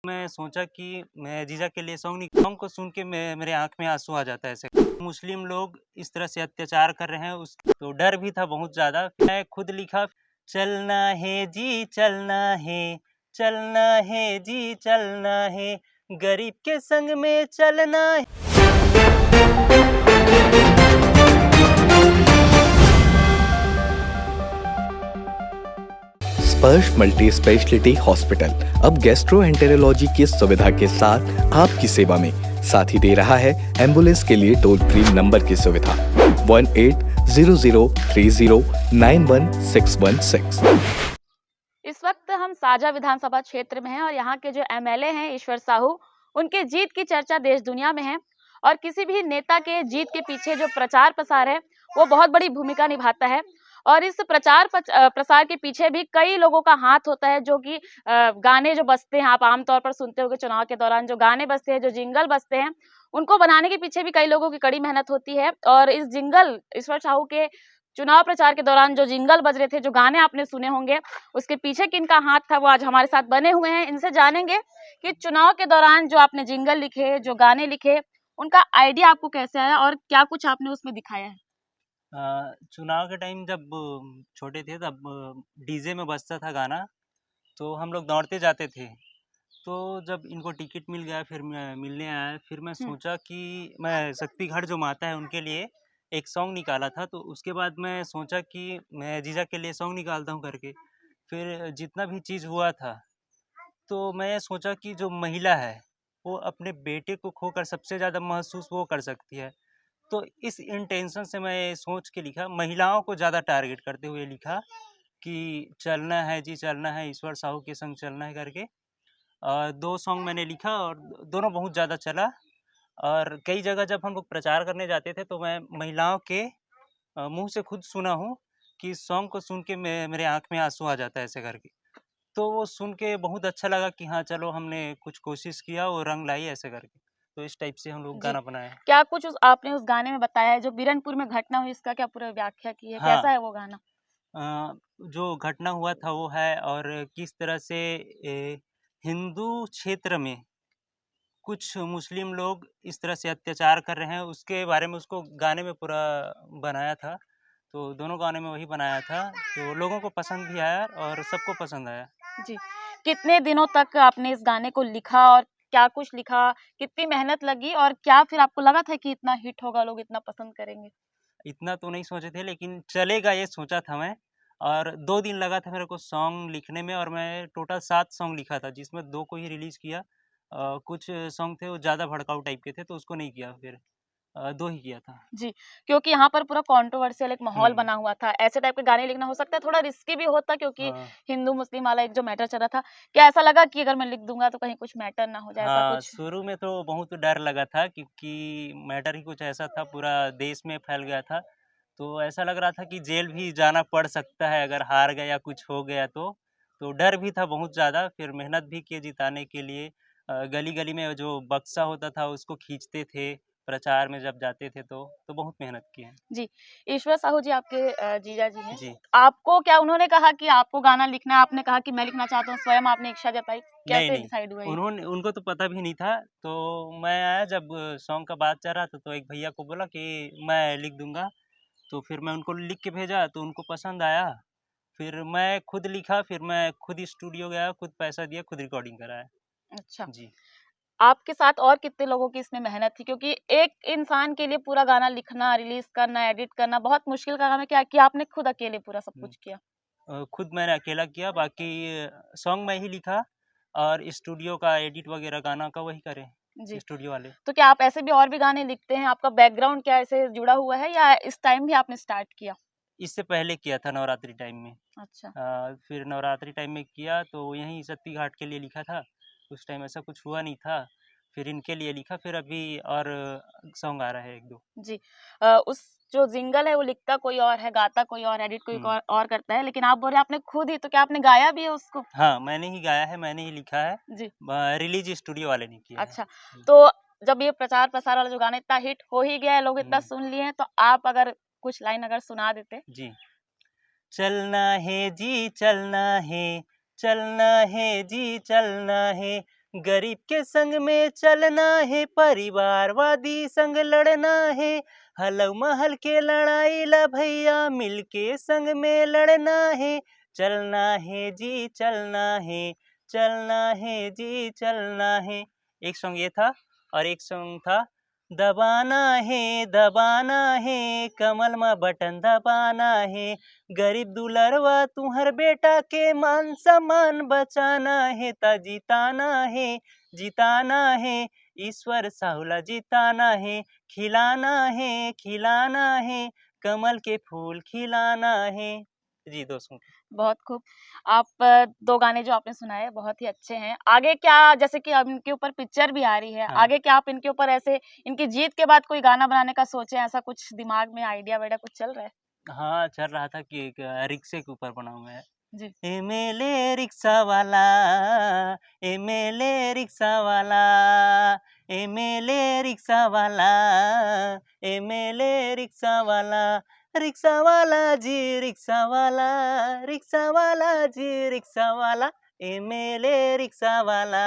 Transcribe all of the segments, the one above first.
मैं सोचा कि मैं जीजा के लिए सॉन्ग को सुन के मेरे आँख में आँसू आ जाता है ऐसे। मुस्लिम लोग इस तरह से अत्याचार कर रहे हैं उस तो डर भी था बहुत ज़्यादा। मैं खुद लिखा, चलना है जी चलना है, चलना है जी चलना है, गरीब के संग में चलना है। स्पर्श मल्टी स्पेशलिटी हॉस्पिटल अब गैस्ट्रोएंटेरोलॉजी की सुविधा के साथ आपकी सेवा में, साथ ही दे रहा है एम्बुलेंस के लिए टोल फ्री नंबर की सुविधा 180030091616। इस वक्त हम साजा विधानसभा क्षेत्र में हैं और यहाँ के जो एमएलए हैं ईश्वर साहू, उनके जीत की चर्चा देश दुनिया में है। और किसी भी नेता के जीत के पीछे जो प्रचार प्रसार है वो बहुत बड़ी भूमिका निभाता है। और इस प्रचार प्रसार के पीछे भी कई लोगों का हाथ होता है, जो कि गाने जो बजते हैं, आप आमतौर पर सुनते होंगे चुनाव के दौरान जो गाने बजते हैं, जो जिंगल बजते हैं, उनको बनाने के पीछे भी कई लोगों की कड़ी मेहनत होती है। और इस जिंगल ईश्वर साहू के चुनाव प्रचार के दौरान जो जिंगल बज रहे थे, जो गाने आपने सुने होंगे, उसके पीछे किनका हाथ था वो आज हमारे साथ बने हुए हैं। इनसे जानेंगे कि चुनाव के दौरान जो आपने जिंगल लिखे, जो गाने लिखे, उनका आइडिया आपको कैसे आया और क्या कुछ आपने उसमें दिखाया है। चुनाव के टाइम जब छोटे थे तब डीजे में बजता था गाना, तो हम लोग दौड़ते जाते थे। तो जब इनको टिकट मिल गया, फिर मैं मिलने आया, फिर मैं सोचा कि मैं शक्तिगढ़ जो माता है उनके लिए एक सॉन्ग निकाला था। तो उसके बाद मैं सोचा कि मैं जीजा के लिए सॉन्ग निकालता हूँ करके। फिर जितना भी चीज़ हुआ था, तो मैं सोचा कि जो महिला है वो अपने बेटे को खोकर सबसे ज़्यादा महसूस वो कर सकती है। तो इस इंटेंशन से मैं सोच के लिखा, महिलाओं को ज़्यादा टारगेट करते हुए लिखा कि चलना है जी चलना है, ईश्वर साहू के संग चलना है करके। 2 सॉन्ग मैंने लिखा और दोनों बहुत ज़्यादा चला। और कई जगह जब हम लोग प्रचार करने जाते थे तो मैं महिलाओं के मुँह से खुद सुना हूँ कि इस सॉन्ग को सुन के मेरे आँख में आँसू आ जाता है ऐसे करके। तो वो सुन के बहुत अच्छा लगा कि हाँ, चलो हमने कुछ कोशिश किया, वो रंग लाई ऐसे करके। तो इस टाइप से हम लोग जी, गाना बनाए। क्या कुछ आपने उस गाने में बताया है, जो बीरनपुर में घटना हुई, इसका क्या पूरा व्याख्या की है, हाँ, कैसा है वो गाना। जो घटना हुआ था वो है, और किस तरह से हिंदू क्षेत्र में कुछ मुस्लिम लोग इस तरह से अत्याचार कर रहे हैं, उसके बारे में उसको गाने में पूरा बनाया था। तो दोनों गाने में वही बनाया था, तो लोगों को पसंद भी आया और सबको पसंद आया। जी, कितने दिनों तक आपने इस गाने को लिखा और क्या कुछ लिखा, कितनी मेहनत लगी और क्या फिर आपको लगा था कि इतना हिट होगा, लोग इतना पसंद करेंगे। इतना तो नहीं सोचे थे, लेकिन चलेगा ये सोचा था मैं। और 2 दिन लगा था मेरे को सॉन्ग लिखने में, और मैं टोटल 7 सॉन्ग लिखा था, जिसमें 2 को ही रिलीज़ किया। कुछ सॉन्ग थे वो ज़्यादा भड़काऊ टाइप के थे, तो उसको नहीं किया फिर। 2 ही किया था। जी, क्योंकि यहाँ पर पूरा कंट्रोवर्शियल एक माहौल हुँ। बना हुआ था। ऐसे टाइप के गाने लिखना हो सकता है थोड़ा रिस्की भी होता, क्योंकि हाँ। हिंदू-मुस्लिम वाला एक जो मैटर चल रहा था। क्या ऐसा लगा कि अगर मैं लिख दूँगा तो कहीं कुछ मैटर ना हो जाए, ऐसा हाँ, कुछ? शुरू में तो बहुत डर लगा था, क्योंकि मैटर ही कुछ ऐसा था, पूरा देश में फैल गया था। तो ऐसा लग रहा था कि जेल भी जाना पड़ सकता है अगर हार गए या कुछ हो गया तो। तो डर भी था बहुत ज़्यादा, फिर मेहनत भी किए जिताने के लिए। गली-गली में जो बक्सा होता था उसको खींचते थे, प्रचार में जब जाते थे तो बहुत मेहनत की है। जी, ईश्वर साहू जी आपके जीजा जी हैं। जी। आपको क्या उन्होंने कहा कि आपको गाना लिखना है, आपने कहा कि मैं लिखना चाहता हूँ, स्वयं आपने इच्छा जताई? नहीं, कैसे नहीं। डिसाइड हुआ ये? उनको तो पता भी नहीं था। तो मैं आया जब सॉन्ग का बात चल रहा था, तो एक भैया को बोला कि मैं लिख दूँगा। तो फिर मैं उनको लिख के भेजा, तो उनको पसंद आया। फिर मैं खुद लिखा, फिर मैं खुद स्टूडियो गया, खुद पैसा दिया, खुद रिकॉर्डिंग कराया। अच्छा। जी। आपके साथ और कितने लोगों की इसमें मेहनत थी? क्योंकि एक इंसान के लिए पूरा गाना लिखना, रिलीज़ करना, एडिट करना बहुत मुश्किल का काम है। क्या कि आपने खुद अकेले पूरा सब हुँ। कुछ किया? खुद मैंने अकेला किया, बाकी सॉन्ग मैं ही लिखा, और स्टूडियो का एडिट वगैरह गाना का वही करे, जी। स्टूडियो वाले। तो क्या आप ऐसे भी और भी गाने लिखते हैं? आपका बैकग्राउंड क्या ऐसे जुड़ा हुआ है या इस टाइम भी आपने स्टार्ट किया? इससे पहले किया था नवरात्रि टाइम में। अच्छा। फिर नवरात्रि टाइम में किया तो यहीं शक्ति घाट के लिए लिखा था। उस टाइम ऐसा कुछ हुआ नहीं था। फिर इनके लिए लिखा, फिर अभी और सॉन्ग आ रहा है 1-2। जी। उस जो जिंगल है वो लिखता कोई और है, गाता कोई और, एडिट कोई हुँ। और करता है, लेकिन आप बोल रहे हैं आपने खुद ही, तो क्या आपने गाया भी है उसको? हाँ, मैंने ही गाया है, मैंने ही लिखा है। जी। रिलीज़ स्टूडियो वाले ने किया है। अच्छा, हुँ। तो जब ये प्रचार-प्रसार वाला जो गाना इतना हिट हो ही गया है, लोग इतना हुँ। सुन लिए हैं, तो आप अगर कुछ लाइन अगर सुना देते? जी। चलना है जी चलना है, चलना है जी चलना है, गरीब के संग में चलना है, परिवारवादी संग लड़ना है, हलव महल के लड़ाई ला भैया मिलके संग में लड़ना है, चलना है जी चलना है, चलना है जी चलना है। एक सॉन्ग ये था। और एक सॉन्ग था, दबाना है कमल में बटन दबाना है, गरीब दुलरवा तुहर बेटा के मान सम्मान बचाना है, ता जिताना है ईश्वर साहुला जिताना है, खिलाना है कमल के फूल खिलाना है। जी दोस्तों। बहुत खूब। आप 2 गाने जो आपने सुनाए बहुत ही अच्छे हैं। आगे क्या, जैसे कि अब इनके ऊपर पिक्चर भी आ रही है, हाँ। आगे क्या आप इनके ऊपर ऐसे इनकी जीत के बाद कोई गाना बनाने का सोचे हैं, ऐसा कुछ दिमाग में आइडिया-वाइडिया कुछ चल रहा है? हाँ, चल रहा था कि एक रिक्शे के ऊपर बनाऊँ मैं। जी। एमेले रिक्शा वाला, एमेले रिक्शा वाला, एमेले रिक्शा वाला, एमेले रिक्शा वाला, रिक्शा वाला जी रिक्शा वाला, रिक्शा वाला जी रिक्शा वाला, एमेले रिक्शा वाला,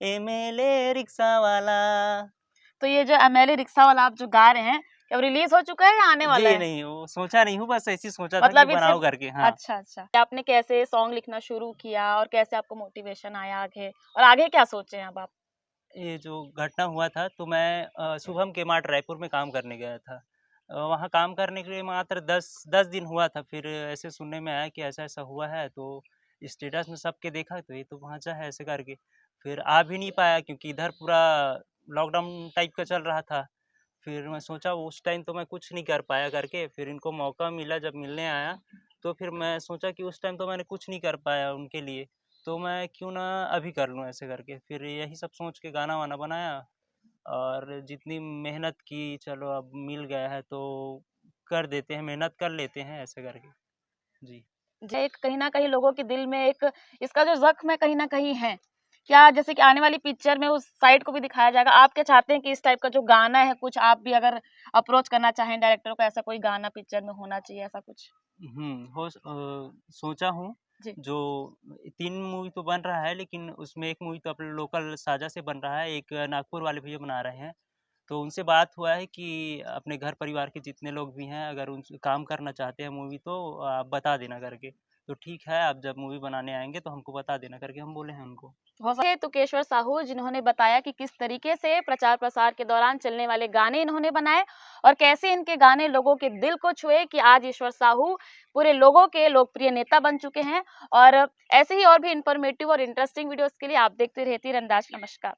एमेले रिक्शा वाला। तो ये जो एमएलए रिक्शा वाला आप जो गा रहे हैं, क्या वो रिलीज़ हो चुका है या आने वाला जी है? नहीं, वो सोचा नहीं हूँ, बस ऐसे ही सोचा था मतलब कि अभी बनाओ सिर्फ करके। हाँ। अच्छा, अच्छा। आपने कैसे सॉन्ग लिखना शुरू किया और कैसे आपको मोटिवेशन आया आगे? और आगे क्या सोचे हैं अब आप? ये जो घटना हुआ था तो मैं शुभम के मार्ट रायपुर में काम करने गया था। वहाँ काम करने के लिए मात्र 10 दिन हुआ था। फिर ऐसे सुनने में आया कि ऐसा-ऐसा हुआ है, तो स्टेटस में सबके देखा तो ये तो भांजा है ऐसे करके। फिर आ भी नहीं पाया क्योंकि इधर पूरा लॉकडाउन टाइप का चल रहा था। फिर मैं सोचा उस टाइम तो मैं कुछ नहीं कर पाया करके, फिर इनको मौका मिला जब मिलने आया, तो फिर मैं सोचा कि उस टाइम तो मैंने कुछ नहीं कर पाया उनके लिए, तो मैं क्यों ना अभी कर लूँ ऐसे करके। फिर यही सब सोच के गाना-वाना बनाया और जितनी मेहनत की, चलो अब मिल गया है तो कर देते हैं, मेहनत कर लेते हैं ऐसे करके। जी। जो एक कहीं न कहीं लोगों के दिल में एक इसका जो ज़ख्म है कहीं न कहीं है। क्या जैसे कि आने वाली पिक्चर में उस साइड को भी दिखाया जाएगा? आप क्या चाहते हैं कि इस टाइप का जो गाना है कुछ आप भी अगर अप्रोच करना चाहें डायरेक्टर को, ऐसा कोई गाना पिक्चर में होना चाहिए ऐसा कुछ? सोचा हूँ। जी। जो 3 मूवी तो बन रहा है, लेकिन उसमें 1 मूवी तो अपने लोकल साझा से बन रहा है, एक नागपुर वाले भैया बना रहे हैं। तो उनसे बात हुआ है कि अपने घर परिवार के जितने लोग भी हैं, अगर उनसे काम करना चाहते हैं मूवी तो आप बता देना करके। तो ठीक है, आप जब मूवी बनाने आएँगे तो हमको बता देना करके हम बोले हैं उनको। हो सके तुकेश्वर साहू जिन्होंने बताया कि किस तरीके से प्रचार प्रसार के दौरान चलने वाले गाने इन्होंने बनाए और कैसे इनके गाने लोगों के दिल को छुए कि आज ईश्वर साहू पूरे लोगों के लोकप्रिय नेता बन चुके हैं। और ऐसे ही और भी इंफॉर्मेटिव और इंटरेस्टिंग वीडियोस के लिए आप देखते रहिए तीरंदाज। नमस्कार।